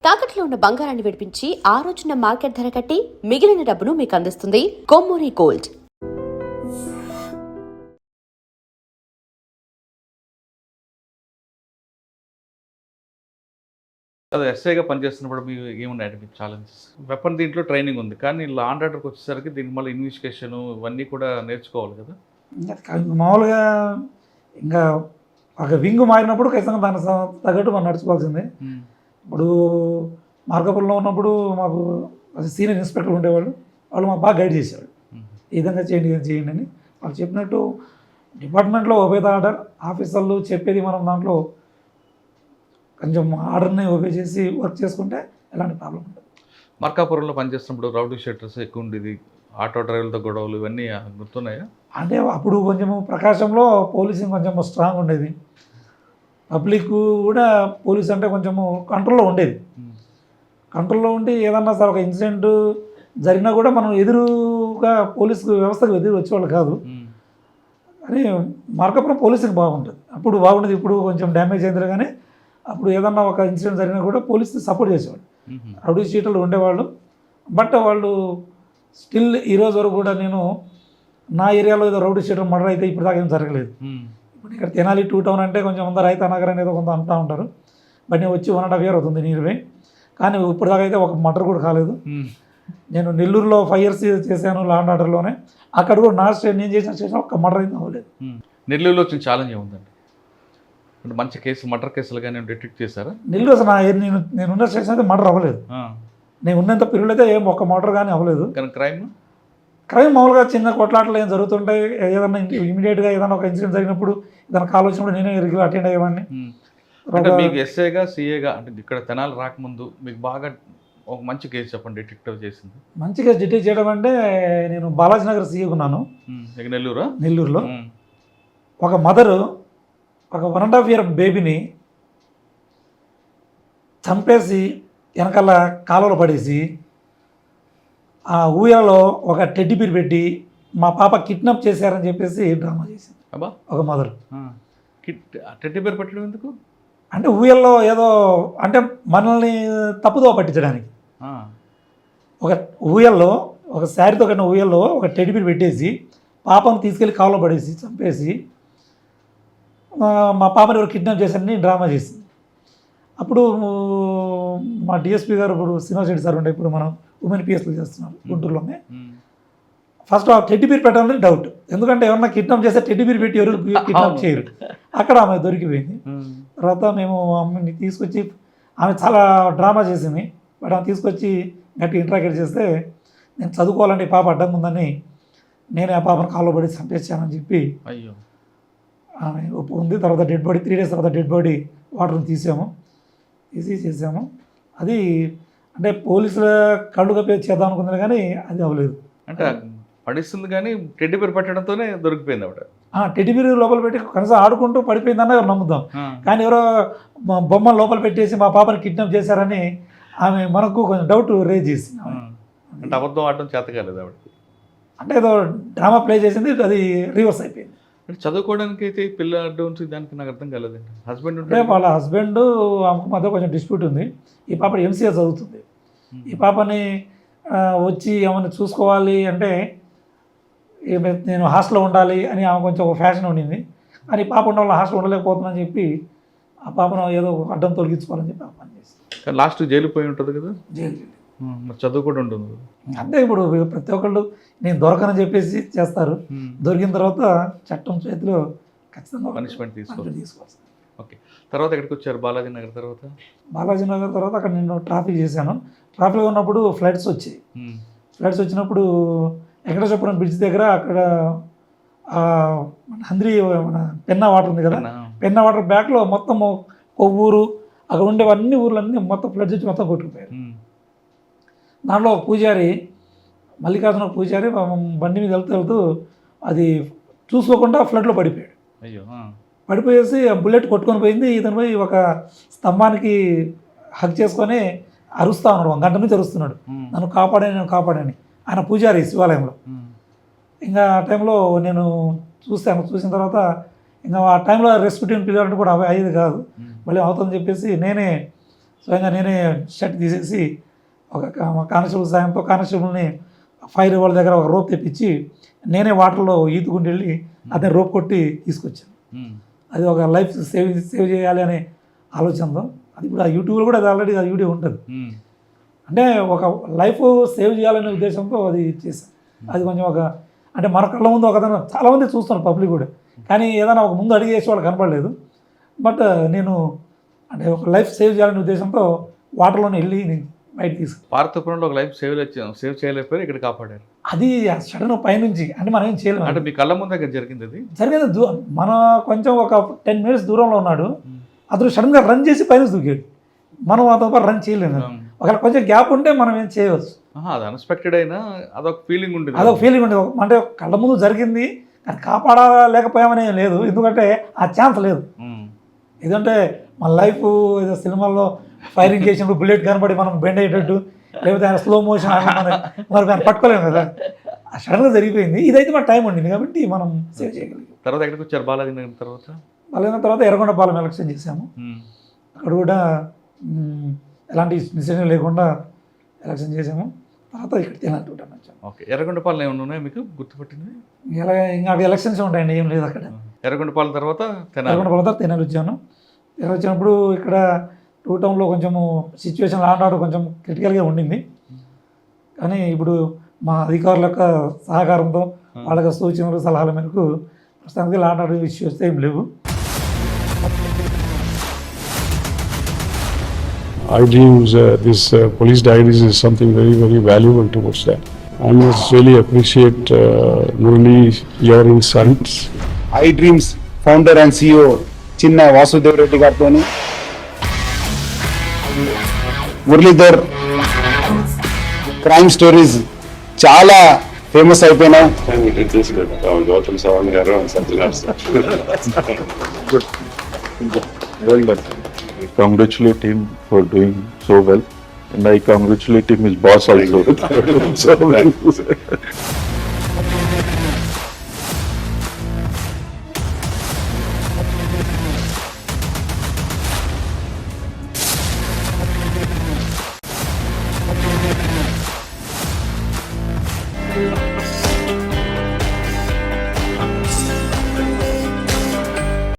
తాకట్లో ఉన్న బంగారాన్ని విడిపించి ఆ రోజున మార్కెట్ ధర కట్టి మిగిలిన డబ్బును మీకు అందిస్తుంది కొమ్మూరి గోల్డ్. అది ఎస్ఐగా పనిచేస్తున్నప్పుడు మీకు ఏమున్నాయంటే మీకు ఛాలెంజెస్? వెపన్ దీంట్లో ట్రైనింగ్ ఉంది, కానీ లా అండ్ ఆర్డర్కి వచ్చేసరికి దీనికి మళ్ళీ ఇన్వెస్టిగేషన్ ఇవన్నీ కూడా నేర్చుకోవాలి కదా. మామూలుగా ఇంకా ఒక వింగ్ మారినప్పుడు ఖచ్చితంగా దానికి తగ్గట్టు మనం నడుచుకోవాల్సిందే. ఇప్పుడు మార్కాపురంలో ఉన్నప్పుడు మాకు సీనియర్ ఇన్స్పెక్టర్ ఉండేవాళ్ళు, వాళ్ళు మాకు బాగా గైడ్ చేసేవాళ్ళు, ఈ విధంగా చేయండి ఇది చేయండి అని. వాళ్ళు చెప్పినట్టు డిపార్ట్మెంట్లో ఒబే ద ఆర్డర్, ఆఫీసర్లు చెప్పేది మనం దాంట్లో కొంచెం ఆర్డర్ని ఒబే చేసి వర్క్ చేసుకుంటే ఎలాంటి ప్రాబ్లం ఉంటుంది. మార్కాపురంలో పనిచేస్తున్నప్పుడు రౌడీ షీటర్స్ ఎక్కువ ఉండేది, ఆటో డ్రైవర్లతో గొడవలు ఇవన్నీ గుర్తున్నాయా? అంటే అప్పుడు కొంచెము ప్రకాశంలో పోలీసింగ్ కొంచెం స్ట్రాంగ్ ఉండేది, పబ్లిక్ కూడా పోలీస్ అంటే కొంచెము కంట్రోల్లో ఉండేది. కంట్రోల్లో ఉండి ఏదన్నా సార్ ఒక ఇన్సిడెంట్ జరిగినా కూడా మనం ఎదురుగా పోలీసు వ్యవస్థకు ఎదురు వచ్చేవాళ్ళు కాదు. అని మార్కాపురం పోలీసింగ్ బాగుంటుంది, అప్పుడు బాగుండేది. ఇప్పుడు కొంచెం డ్యామేజ్ అయింది, కానీ అప్పుడు ఏదన్నా ఒక ఇన్సిడెంట్ జరిగినా కూడా పోలీసు సపోర్ట్ చేసేవాళ్ళు. రౌడీ షీటర్లు ఉండేవాళ్ళు, బట్ వాళ్ళు స్టిల్ ఈరోజు వరకు కూడా నేను నా ఏరియాలో ఏదో రౌడీ షీటర్ మర్డర్ అయితే ఇప్పుడు దాకా ఏం జరగలేదు. ఇప్పుడు ఇక్కడ తెనాలి 2 టౌన్ అంటే కొంచెం అందరూ రైతా నగర్ అనేది కొంత అంటూ ఉంటారు, బట్ నేను వచ్చి 1.5 year అవుతుంది నియర్వే, కానీ ఇప్పుడు దాకా అయితే ఒక మర్డర్ కూడా కాలేదు. నేను నెల్లూరులో 5 years చేశాను లా అండ్ ఆర్డర్లోనే, అక్కడ కూడా నా స్టేట్ నేను చేసిన స్టేషన్ ఒక్క మర్డర్ అయితే అవ్వలేదు. నెల్లూరులో వచ్చిన ఛాలెంజ్ ఏముందండి? అంటే మంచి కేసులు, మర్డర్ కేసులు కానీ డిటెక్ట్ చేశారా? నెల్లూరు అసలు నేనున్న స్టేషన్ అయితే మర్డర్ అవ్వలేదు. నేను ఉన్నంత పీరియడ్ అయితే ఏం ఒక్క మర్డర్ కానీ అవ్వలేదు. కానీ క్రైమ్ మామూలుగా చిన్న కొట్లాటలు ఏం జరుగుతుంటాయి, ఏదన్నా ఇమీడియట్గా ఏదైనా ఒక ఇన్సిడెంట్ జరిగినప్పుడు దానికి కాల్ వచ్చినప్పుడు నేనే రెగ్యులర్ అటెండ్ అయ్యేవాడిని. అంటే మీకు ఎస్ఐగా సిఏగా అంటే ఇక్కడ తెనాలి రాకముందు మీకు బాగా ఒక మంచి కేసు చెప్పండి డిటెక్టివ్ చేసింది. మంచి కేసు డిటెక్ట్ చేయడం అంటే నేను బాలాజీ నగర్ సీఏ ఉన్నాను నెల్లూరులో. ఒక మదరు ఒక 1.5 year బేబీని చంపేసి వెనకాల కాలువలో పడేసి ఆ ఊయలో ఒక టెడ్డీ బేర్ పెట్టి మా పాప కిడ్నాప్ చేశారని చెప్పేసి డ్రామా చేసింది ఒక మదర్. టెడ్డీ బేర్ పెట్టడం ఎందుకు? అంటే ఊయల్లో ఏదో అంటే మనల్ని తప్పుదో పట్టించడానికి. ఒక ఊయల్లో ఒక శారీతో కట్టిన ఊయల్లో ఒక టెడ్డీ బేర్ పెట్టేసి పాపను తీసుకెళ్ళి కాలువలో పడేసి చంపేసి మా పాపని ఎవరు కిడ్నాప్ చేశారని డ్రామా చేసింది. అప్పుడు మా డిఎస్పీ గారు ఇప్పుడు శ్రీనివాస్ రెడ్డి సార్ ఉండే, ఇప్పుడు మనం ఉమెన్ పిఎస్లో చేస్తున్నారు గుంటూరులోనే. ఫస్ట్ ఆ టెడ్డీ బీర్ పెట్టాలని డౌట్, ఎందుకంటే ఎవరన్నా కిడ్నాప్ చేస్తే టెడ్డీ బీర్ పెట్టి ఎవరు కిడ్నాప్ చేయరు. అక్కడ ఆమె దొరికిపోయింది. తర్వాత మేము ఆమెని తీసుకొచ్చి, ఆమె చాలా డ్రామా చేసింది, బట్ ఆమె తీసుకొచ్చి గట్టి ఇంట్రాక్ట్ చేస్తే నేను చదువుకోవాలంటే ఈ పాప అడ్డం ఉందని నేనే ఆ పాపను కాల్లో పడి చంపేసానని చెప్పి ఆమె ఒప్పుకుంది. తర్వాత డెడ్ బాడీ 3 days తర్వాత డెడ్ బాడీ వాటర్ని తీసాము చేసాము. అది అంటే పోలీసుల కళ్ళు కప్పి చేద్దాం అనుకుంది, కానీ అది అవ్వలేదు. అంటే పడిస్తుంది కానీ టెడ్డీ బేర్ పెట్టడంతోనే దొరికిపోయింది ఆవిడ. టెడ్డీ బేర్ లోపల పెట్టి కనీసం ఆడుకుంటూ పడిపోయిందన్న ఎవరు నమ్ముదాం, కానీ ఎవరో బొమ్మను లోపల పెట్టేసి మా పాపని కిడ్నాప్ చేశారని ఆమె మనకు కొంచెం డౌట్ రేజ్ చేసింది. అంటే అబద్ధం ఆడటం చేత కాలేదు ఆవిడకి, అంటే ఏదో డ్రామా ప్లే చేసింది, అది రివర్స్ అయిపోయింది. అంటే చదువుకోవడానికి అయితే పిల్ల అడ్డం దానికి నాకు అర్థం కాలేదండి. హస్బెండ్ అంటే వాళ్ళ హస్బెండ్ ఆమెకు మధ్య కొంచెం డిస్ప్యూట్ ఉంది. ఈ పాప ఎంసీఏ చదువుతుంది. ఈ పాపని వచ్చి ఏమైనా చూసుకోవాలి అంటే నేను హాస్టల్లో ఉండాలి అని ఆమె కొంచెం ఒక ఫ్యాషన్ ఉండింది, కానీ పాప ఉండాలి హాస్టల్ ఉండలేకపోతుందని చెప్పి ఆ పాపను ఏదో అడ్డం తొలగించుకోవాలని చెప్పి ఆ పని చేసి లాస్ట్ జైలు పోయి ఉంటుంది కదా. జైలు చదువు కూడా ఉంటుంది అంటే ఇప్పుడు ప్రతి ఒక్కళ్ళు నేను దొరకనని చెప్పేసి చేస్తారు, దొరికిన తర్వాత చట్టం చేతిలో ఖచ్చితంగా పనిష్మెంట్ తీసుకోవాలి. ఓకే, తర్వాత ఎక్కడికి వచ్చారు? బాలాజీ నగర్ తర్వాత అక్కడ నేను ట్రాఫిక్ చేశాను. ట్రాఫిక్లో ఉన్నప్పుడు ఫ్లడ్స్ వచ్చాయి. ఫ్లడ్స్ వచ్చినప్పుడు వెంకటేశ్వరపురం బ్రిడ్జ్ దగ్గర అక్కడ హంద్రి మన పెన్నా వాటర్ ఉంది కదా, పెన్నా వాటర్ బ్యాక్లో మొత్తం ఒక ఊరు అక్కడ ఉండేవన్నీ ఊర్లన్నీ మొత్తం ఫ్లడ్స్ వచ్చి మొత్తం కొట్టుకుపోయారు. దాంట్లో ఒక పూజారి, మల్లికార్జున పూజారి బండి మీద వెళ్తూ అది చూసుకోకుండా ఫ్లడ్లో పడిపోయాడు. పడిపోయేసి ఆ బుల్లెట్ కొట్టుకొని పోయింది. ఇతను పోయి ఒక స్తంభానికి హక్ చేసుకొని అరుస్తా ఉన్నాడు, 1 గంట నుంచి అరుస్తున్నాడు, నన్ను కాపాడని. ఆయన పూజారి శివాలయంలో. ఇంకా ఆ టైంలో నేను చూసిన తర్వాత ఇంకా ఆ టైంలో రెస్పెక్టివ్ పిల్లలంటే కూడా అయ్యేది కాదు, మళ్ళీ అవుతుందని చెప్పేసి నేనే స్వయంగా నేనే షర్ట్ తీసేసి ఒక కానిస్టేబుల్ సాయంతో కానిస్టేబుల్ని ఫైర్ వాళ్ళ దగ్గర ఒక రోప్ తెప్పించి నేనే వాటర్లో ఈదుకుంటూ వెళ్ళి అతని రోప్ కొట్టి తీసుకొచ్చాను. అది ఒక లైఫ్ సేవ్ చేయాలి అనే ఆలోచనతో అది ఇప్పుడు ఆ యూట్యూబ్లో కూడా అది ఆల్రెడీ ఆ వీడియో ఉంటుంది. అంటే ఒక లైఫ్ సేవ్ చేయాలనే ఉద్దేశంతో అది చేశాను. అది కొంచెం ఒక అంటే మన కళ్ళ ముందు ఒకదన చాలామంది చూస్తున్నారు పబ్లిక్ కూడా, కానీ ఏదైనా ఒక ముందు అడిగేసి వాళ్ళు కనపడలేదు. బట్ నేను అంటే ఒక లైఫ్ సేవ్ చేయాలనే ఉద్దేశంతో వాటర్లోనే వెళ్ళి బయట తీసుకు పార్తపురంలో ఒక లైఫ్ సేవ్ చేయలేకపోయారు, ఇక్కడ కాపాడారు. అది సడన్ పైనుంచి అంటే మనం ఏం చేయలేము. అంటే మీ కళ్ళ ముందు దగ్గర జరిగింది అది జరిగింది మన కొంచెం ఒక 10 minutes దూరంలో ఉన్నాడు, అతను సడన్గా రన్ చేసి పైన దూకాడు. మనం అతను పాటు రన్ చేయలేము. ఒకవేళ కొంచెం గ్యాప్ ఉంటే మనం ఏం చేయవచ్చు. అది అన్ఎక్స్పెక్టెడ్ అయినా అదొక ఫీలింగ్ ఉండేది. అదొక ఫీలింగ్ ఉండేది. అంటే కళ్ళ ముందు జరిగింది కానీ కాపాడలేకపోయామనే లేదు, ఎందుకంటే ఆ ఛాన్స్ లేదు. ఎందుకంటే మన లైఫ్ ఏదో సినిమాల్లో ఫైరింగ్ చేసినప్పుడు బుల్లెట్ కనబడి మనం బెండ్ అయ్యేటట్టు, లేకపోతే ఆయన స్లో మోషన్ మరి మనం పట్టుకోలేము కదా, సడన్గా జరిగిపోయింది. ఇదైతే మన టైం ఉండింది కాబట్టి మనం సేవ్ చేయగలిగాం. తర్వాత ఎక్కడికి వచ్చారు బాలాజీ నగర్ తర్వాత? బాలాజీ తర్వాత ఎర్రగొండపాలెం ఎలక్షన్ చేశాము. అక్కడ కూడా ఎలాంటి మిస్టేక్ లేకుండా ఎలక్షన్ చేసాము. తర్వాత ఇక్కడ తినాలంటుంటాను వచ్చాము. ఓకే, ఎర్రగొండపాలెం ఏమైనా ఉన్నాయా మీకు గుర్తుపట్టింది? ఇలా ఇంకా అక్కడ ఎలక్షన్స్ ఉంటాయండి, ఏం లేదు అక్కడ. ఎర్రగొండపాలెం తర్వాత ఎర్రగొండపాలెం తర్వాత తినాలి వచ్చాను. తినాలి వచ్చినప్పుడు ఇక్కడ టూ టౌన్లో కొంచెము సిచ్యువేషన్ ఆనాడు కొంచెం క్రిటికల్గా ఉండింది. కానీ ఇప్పుడు మా అధికారుల యొక్క సహకారంతో వాళ్ళ సూచనలు సలహాల మేరకు ప్రస్తుతానికి లాంటి ఇష్యూస్ ఏం లేవు. iDreams, this police diaries is something very, very valuable towards that. I must really appreciate Murali, your insights. iDreams founder and CEO చిన్న వాసుదేవ్ రెడ్డి గారితో మురళీధర్ క్రైమ్ స్టోరీస్ చాలా ఫేమస్ అయిపోయినాయి. Gautam Savan garu and Satyanar sir. Good. Well done. I congratulate him for doing so well, and I congratulate him his boss also. So well.